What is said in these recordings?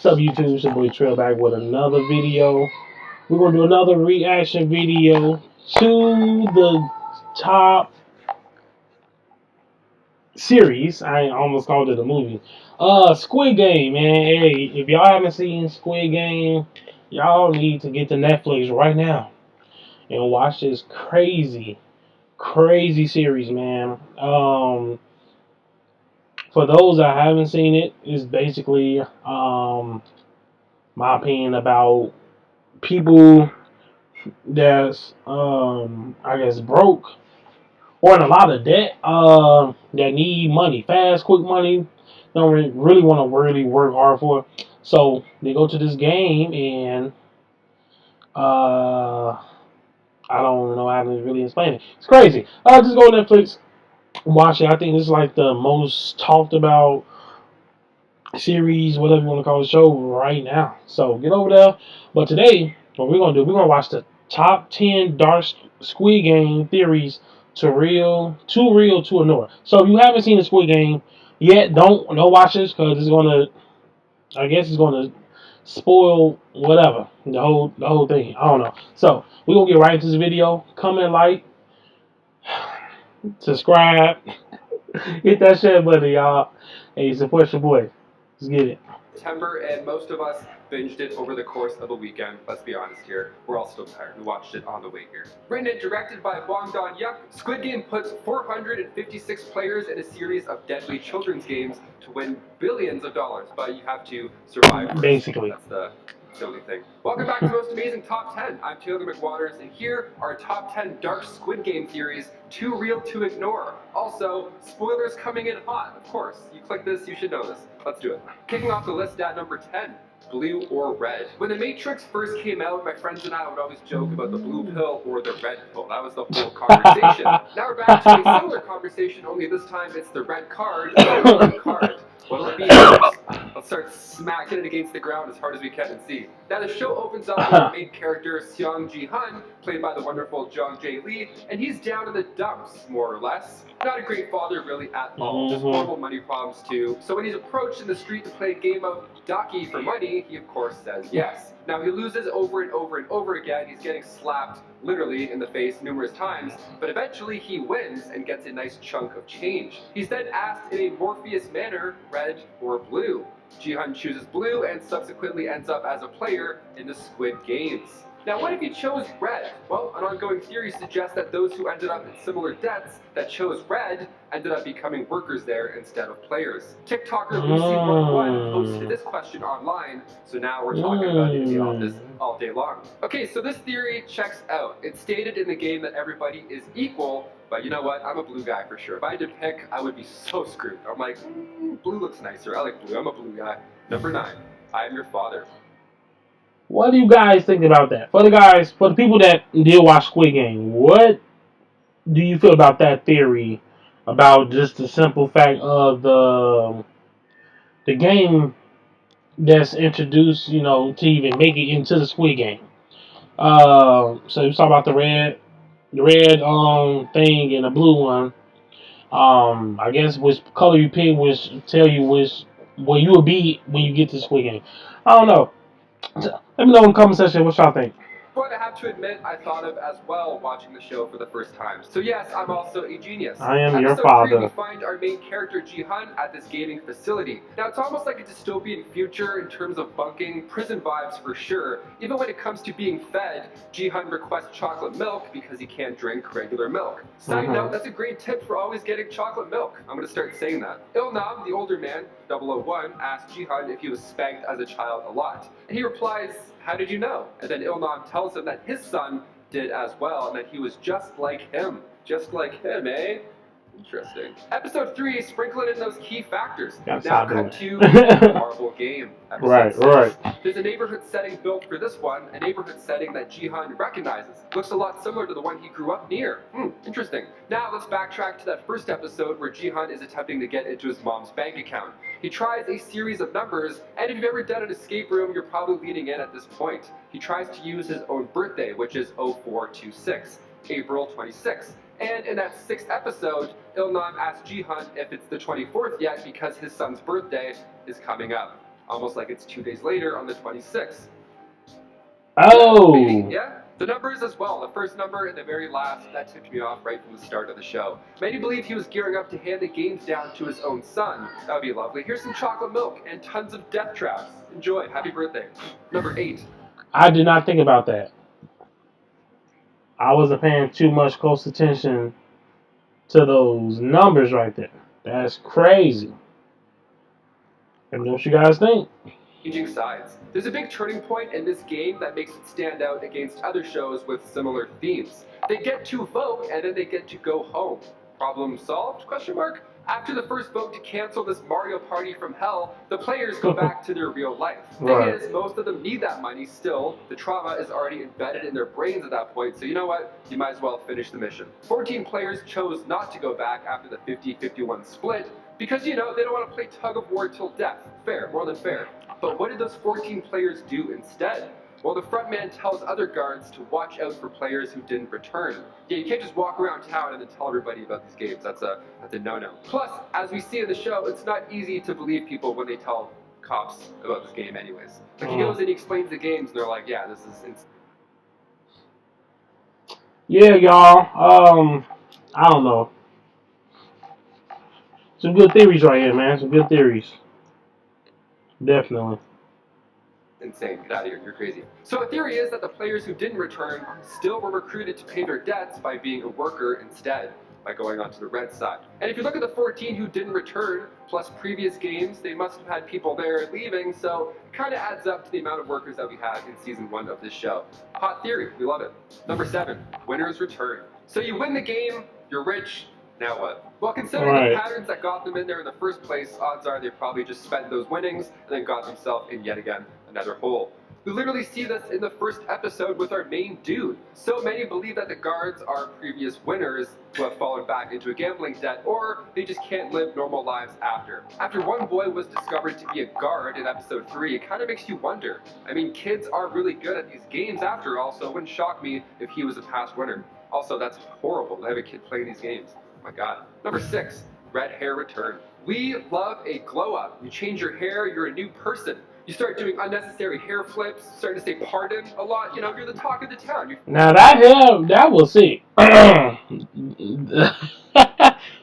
What's up, YouTube? It's your boy Trail back with another video. We're gonna do another reaction video to the top series. I almost called it a movie. Squid Game, man. Hey, if y'all haven't seen Squid Game, y'all need to get to Netflix right now and watch this crazy series, man. For those that haven't seen it, it's basically my opinion about people that's I guess broke or in a lot of debt that need money fast, quick money, don't really want to really work hard for it. So they go to this game and I don't know how to really explain it. It's crazy. Just go to Netflix, watch it. I think this is like the most talked about series, whatever you want to call the show, right now. So get over there. But today, what we're gonna do, we're gonna watch the top 10 dark Squid Game theories too real to ignore. So if you haven't seen the Squid Game yet, don't watch this because it's gonna, I guess it's gonna spoil whatever the whole thing. I don't know. So we're gonna get right into this video. Comment, like, subscribe, hit that share button, y'all. Hey, support your boy. Let's get it. September, and most of us binged it over the course of a weekend. Let's be honest here. We're all still tired. We watched it on the way here. Written and directed by Bong Don-yuk, Squid Game puts 456 players in a series of deadly children's games to win billions of dollars, but you have to survive first. Basically. That's the silly thing. Welcome back to the most amazing top 10. I'm Taylor McWaters, and here are top 10 dark Squid Game theories too real to ignore. Also, spoilers coming in hot, of course. You click this, you should know this. Let's do it. Kicking off the list at number 10. Blue or red. When The Matrix first came out, my friends and I would always joke about the blue pill or the red pill. That was the whole conversation. Now we're back to a similar conversation, only this time it's the red card or the blue card. What'll it be? Let's start smacking it against the ground as hard as we can and see. Now the show opens up with our main character, Seong Ji-hun, played by the wonderful Jung Jae-lee, and he's down in the dumps, more or less. Not a great father really at all, just horrible money problems too. So when he's approached in the street to play a game of Daki for money, he of course says yes. Now he loses over and over and over again. He's getting slapped literally in the face numerous times, but eventually he wins and gets a nice chunk of change. He's then asked in a Morpheus manner, red or blue. Ji-hun chooses blue and subsequently ends up as a player in the Squid Games. Now, what if he chose red? Well, an ongoing theory suggests that those who ended up in similar debts that chose red ended up becoming workers there instead of players. TikToker Lucy11 posted this question online, so now we're talking about it in the office all day long. Okay, so this theory checks out. It's stated in the game that everybody is equal, but you know what? I'm a blue guy for sure. If I had to pick, I would be so screwed. I'm like, blue looks nicer. I like blue. I'm a blue guy. Number 9, I am your father. What do you guys think about that? For the people that did watch Squid Game, what do you feel about that theory? About just the simple fact of the game that's introduced, to even make it into the Squid Game. So you talk about the red thing and the blue one. I guess which color you pick, which tell you where you will be when you get to the Squid Game. I don't know. Let me know in the comment section what y'all think. What I have to admit, I thought of as well watching the show for the first time. So yes, I'm also a genius. I am your Episode father. 3, we find our main character Ji-hun at this gaming facility. Now it's almost like a dystopian future in terms of bunking, prison vibes for sure. Even when it comes to being fed, Ji-hun requests chocolate milk because he can't drink regular milk. Side note, that's a great tip for always getting chocolate milk. I'm gonna start saying that. Il-nam, the older man, 001, asks Ji-hun if he was spanked as a child a lot. And he replies, "How did you know?" And then Il-nam tells him that his son did as well, and that he was just like him. Just like him, eh? Interesting. Episode 3, sprinkling in those key factors. Now cut to the Marvel game. Right. There's a neighborhood setting built for this one, a neighborhood setting that Ji-hun recognizes. Looks a lot similar to the one he grew up near. Interesting. Now let's backtrack to that first episode where Ji-hun is attempting to get into his mom's bank account. He tries a series of numbers, and if you've ever done an escape room, you're probably leaning in at this point. He tries to use his own birthday, which is 0426, April 26th. And in that 6th episode, Il-nam asks Ji-hun if it's the 24th yet because his son's birthday is coming up. almost like it's 2 days later on the 26th. Oh. Maybe, yeah. The numbers as well. The first number and the very last, that tipped me off right from the start of the show. Many believe he was gearing up to hand the games down to his own son. That would be lovely. Here's some chocolate milk and tons of death traps. Enjoy. Happy birthday. Number 8. I did not think about that. I wasn't paying too much close attention to those numbers right there. That's crazy. Let me know what you guys think. Changing sides. There's a big turning point in this game that makes it stand out against other shows with similar themes. They get to vote and then they get to go home. Problem solved? Question mark. After the first vote to cancel this Mario Party from hell, the players go back to their real life. Right. Thing is, most of them need that money still. The trauma is already embedded in their brains at that point, so you know what? You might as well finish the mission. 14 players chose not to go back after the 50-51 split because, you know, they don't want to play tug of war till death. Fair, more than fair. But what did those 14 players do instead? Well, the front man tells other guards to watch out for players who didn't return. Yeah, you can't just walk around town and then tell everybody about these games. That's a no-no. Plus, as we see in the show, it's not easy to believe people when they tell cops about this game anyways. Like, he goes and he explains the games, and they're like, yeah, this is insane. Yeah, y'all. I don't know. Some good theories right here, man. Some good theories. Definitely. Insane. Get out of here. You're crazy. So the theory is that the players who didn't return still were recruited to pay their debts by being a worker instead, by going onto the red side. And if you look at the 14 who didn't return, plus previous games, they must have had people there leaving, so it kind of adds up to the amount of workers that we had in season 1 of this show. Hot theory. We love it. Number 7. Winners return. So you win the game, you're rich, now what? Well, considering the patterns that got them in there in the first place, odds are they probably just spent those winnings and then got themselves in yet again another hole. We literally see this in the first episode with our main dude. So many believe that the guards are previous winners who have fallen back into a gambling debt, or they just can't live normal lives after. After one boy was discovered to be a guard in episode 3, it kind of makes you wonder. I mean, kids are really good at these games after all, so it wouldn't shock me if he was a past winner. Also, that's horrible to have a kid playing these games. Oh my god. Number 6, red hair return. We love a glow up. You change your hair, you're a new person. You start doing unnecessary hair flips, starting to say pardon a lot. You know, you're the talk of the town. Now that was it. That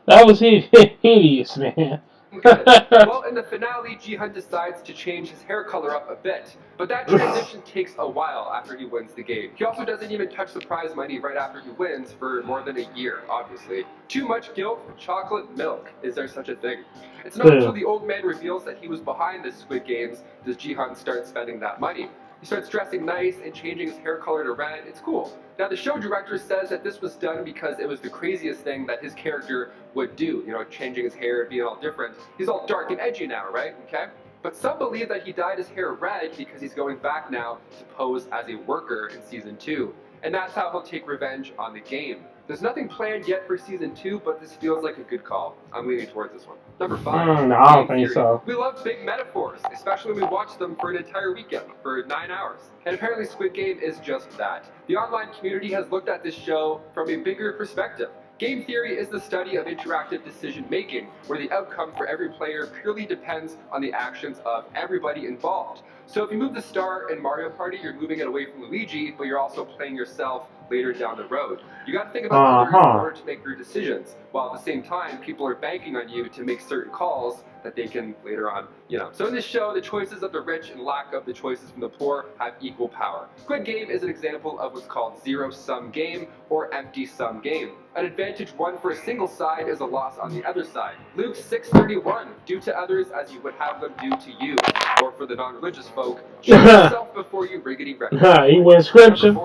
was hideous, man. Well, in the finale, Jihan decides to change his hair color up a bit, but that transition takes a while after he wins the game. He also doesn't even touch the prize money right after he wins for more than a year, obviously. Too much guilt for chocolate milk. Is there such a thing? It's not until the old man reveals that he was behind the Squid Games does Jihan start spending that money. He starts dressing nice and changing his hair color to red. It's cool. Now, the show director says that this was done because it was the craziest thing that his character would do. You know, changing his hair, being all different. He's all dark and edgy now, right? Okay? But some believe that he dyed his hair red because he's going back now to pose as a worker in season 2. And that's how he'll take revenge on the game. There's nothing planned yet for season 2, but this feels like a good call. I'm leaning towards this one. Number 5. No, I don't think so. We love big metaphors, especially when we watch them for an entire weekend, for 9 hours. And apparently Squid Game is just that. The online community has looked at this show from a bigger perspective. Game theory is the study of interactive decision-making, where the outcome for every player purely depends on the actions of everybody involved. So if you move the star in Mario Party, you're moving it away from Luigi, but you're also playing yourself later down the road. You got to think about others in order to make your decisions, while at the same time, people are banking on you to make certain calls that they can later on, you know. So in this show, the choices of the rich and lack of the choices from the poor have equal power. Squid Game is an example of what's called zero-sum game or empty-sum game. An advantage won for a single side is a loss on the other side. Luke 6:31, do to others as you would have them do to you. Or for the non-religious folk, choose yourself before you riggedy-reggedy. He went scripture.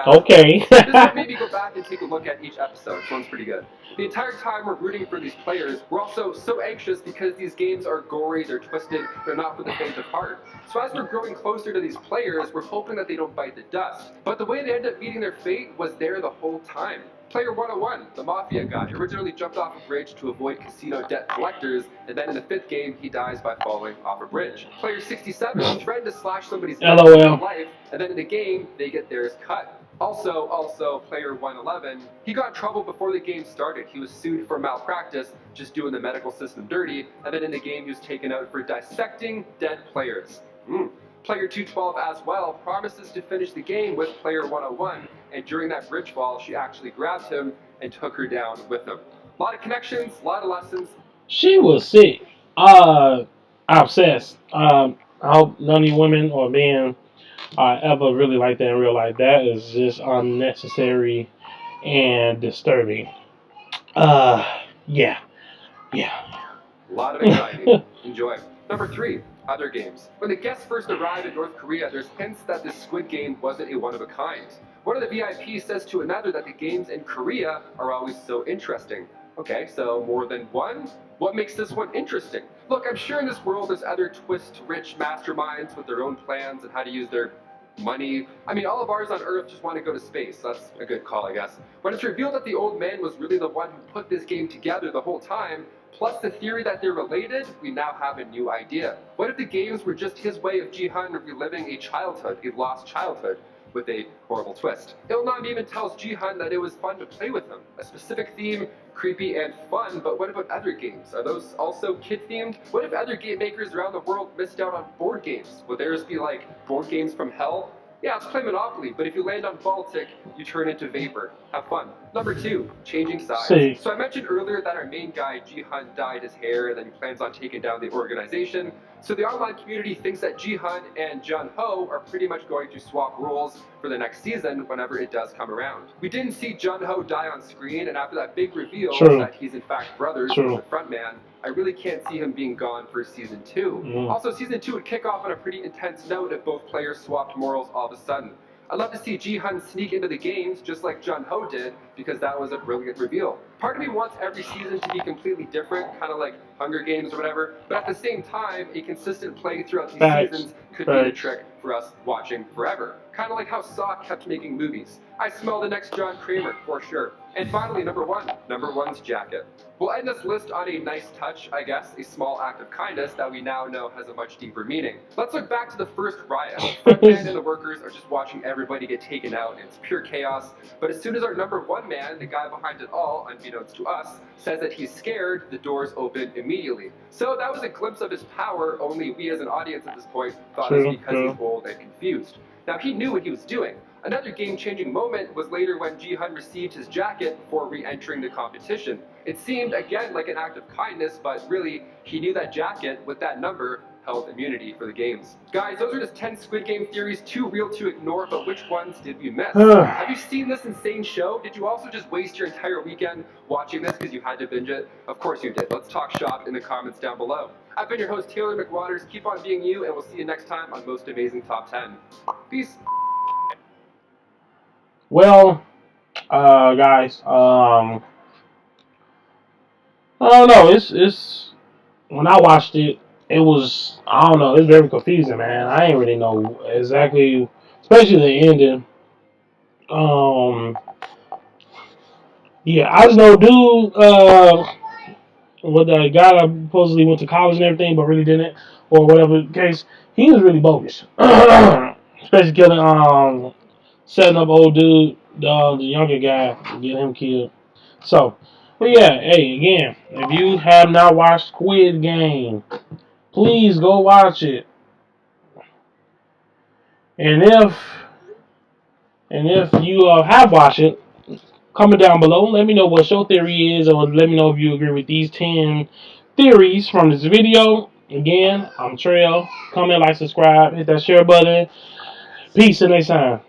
Okay. Just maybe go back and take a look at each episode. This one's pretty good. The entire time we're rooting for these players, we're also so anxious because these games are gory, they're twisted, they're not for the faint of heart. So as we're growing closer to these players, we're hoping that they don't bite the dust. But the way they end up meeting their fate was there the whole time. Player 101, the Mafia guy, originally jumped off a bridge to avoid casino debt collectors, and then in the 5th game, he dies by falling off a bridge. Player 67, threatened to slash somebody's head in real life, and then in the game, they get theirs cut. Also, player 111, he got in trouble before the game started. He was sued for malpractice, just doing the medical system dirty, and then in the game he was taken out for dissecting dead players. Player 212 as well promises to finish the game with player 101, and during that bridge fall, she actually grabbed him and took her down with him. A lot of connections, a lot of lessons. She was sick. Obsessed. I hope none of you women or men ever really like that in real life. That is just unnecessary and disturbing. Uh, yeah, yeah. A lot of anxiety. Enjoy. Number 3, other games. When the guests first arrive in North Korea, there's hints that this Squid Game wasn't a one-of-a-kind. One of the VIPs says to another that the games in Korea are always so interesting. Okay, so more than one? What makes this one interesting? Look, I'm sure in this world there's other twist-rich masterminds with their own plans and how to use their money. I mean, all of ours on Earth just want to go to space. That's a good call, I guess. But it's revealed that the old man was really the one who put this game together the whole time. Plus the theory that they're related, we now have a new idea. What if the games were just his way of Jihan reliving a childhood, a lost childhood, with a horrible twist? Ilnam even tells Jihan that it was fun to play with him. A specific theme, creepy and fun, but what about other games? Are those also kid-themed? What if other game makers around the world missed out on board games? Would theirs be like board games from hell? Yeah, let's play Monopoly, but if you land on Baltic, you turn into vapor. Have fun. Number 2, changing sides. See. So I mentioned earlier that our main guy, Jihan, dyed his hair and then he plans on taking down the organization. So the online community thinks that Jihan and Jun-Ho are pretty much going to swap roles for the next season whenever it does come around. We didn't see Jun-Ho die on screen, and after that big reveal that he's in fact brothers with the frontman, I really can't see him being gone for season 2. Also, season 2 would kick off on a pretty intense note if both players swapped morals all of a sudden. I'd love to see Jihan sneak into the games just like Jun-Ho did, because that was a brilliant reveal. Part of me wants every season to be completely different, kind of like Hunger Games or whatever, but at the same time, a consistent play throughout these seasons could be the trick for us watching forever. Kind of like how Saw kept making movies. I smell the next John Kramer, for sure. And finally, number 1. Number 1's jacket. We'll end this list on a nice touch, I guess, a small act of kindness that we now know has a much deeper meaning. Let's look back to the first riot. Frontman and the workers are just watching everybody get taken out, and it's pure chaos. But as soon as our number 1 man, the guy behind it all, unbeknownst to us, says that he's scared, the doors open immediately. So that was a glimpse of his power, only we as an audience at this point thought it was because he's old and confused. Now, he knew what he was doing. Another game-changing moment was later when Jihan received his jacket before re-entering the competition. It seemed, again, like an act of kindness, but really, he knew that jacket, with that number, held immunity for the games. Guys, those are just 10 Squid Game theories, too real to ignore, but which ones did we miss? Have you seen this insane show? Did you also just waste your entire weekend watching this because you had to binge it? Of course you did. Let's talk shop in the comments down below. I've been your host, Taylor McWaters. Keep on being you, and we'll see you next time on Most Amazing Top 10. Peace. Well, guys, I don't know. It's when I watched it, it was, I don't know. It's very confusing, man. I ain't really know exactly, especially the ending. Yeah, I just know, dude. With the guy that supposedly went to college and everything, but really didn't, or whatever the case, he was really bogus. Especially killing, setting up old dude, the younger guy, get him killed. So, but yeah, hey, again, if you have not watched Squid Game, please go watch it. And if you have watched it, comment down below. Let me know what your theory is, or let me know if you agree with these 10 theories from this video. Again, I'm Trail. Comment, like, subscribe, hit that share button. Peace and next time.